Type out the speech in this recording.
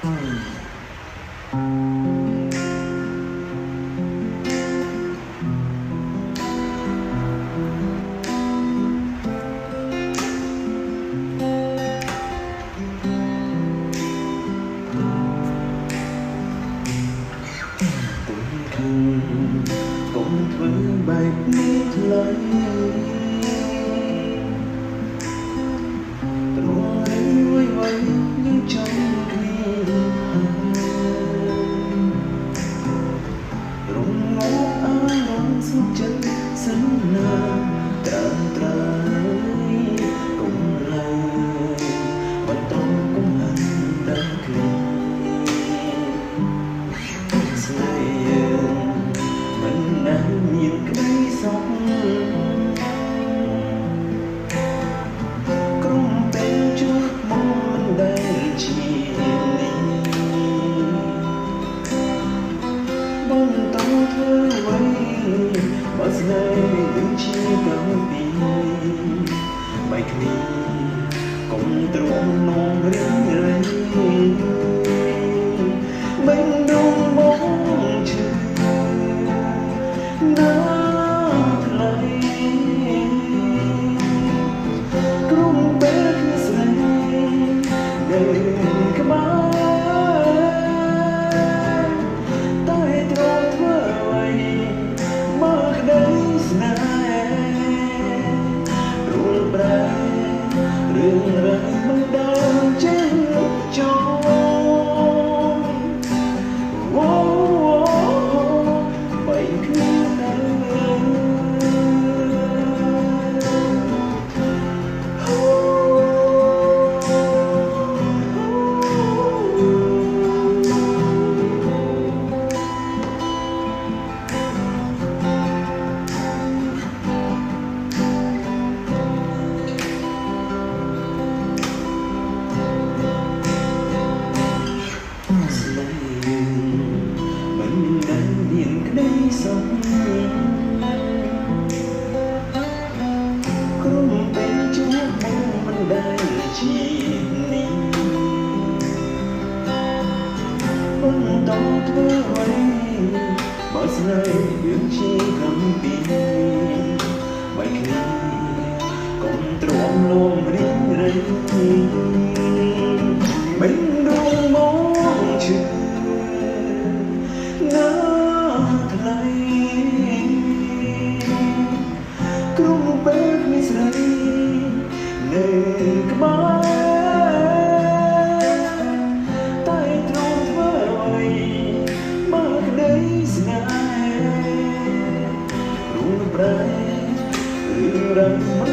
កុំធ្វើបែបនេះឡើយត្រង់រីវៃវៃយើងចង់គ្នារងងអើរងសុខចិត្តសិនណាត្រាំត្រៃកុំឡើយបន្តកុំហាន់ដល់គ្នាស្នេហ៍យើងមិនដែលមានក្តីសុខក្រុមពេលជួបមកមិនដែលជានេះបន្តធ្វើអ្វីបើស្នេហ៍នឹងជាកំពីបែកគ្នាកុំទ្រាំនងរៀងរៃមិនដងមកឈឺណាថ្លៃក្រុមពេលគឺស្នេហ៍នៅក្បែរតែទ្រាំធ្វើអ្វីមកក្តីស្នេហ៍រួលប្រែរឿងរ៉ាវមិនដល់ចេញចូលសុខក្រុមពេលជួបមកមិនដែលជានេះបន្តធ្វើអ្វីបើស្នេហ៍យើងជាកំពីបែកគ្នាកុំទ្រាំលងរៀងរៃមិនដងមកឈឺណាថ្លៃក្រុមពេលមានស្រីនៅក្បែរតែទ្រង់ធ្វើអ្វីមកក្តីស្នេហ៍រួងប្រែរឿងរ៉ាវមិន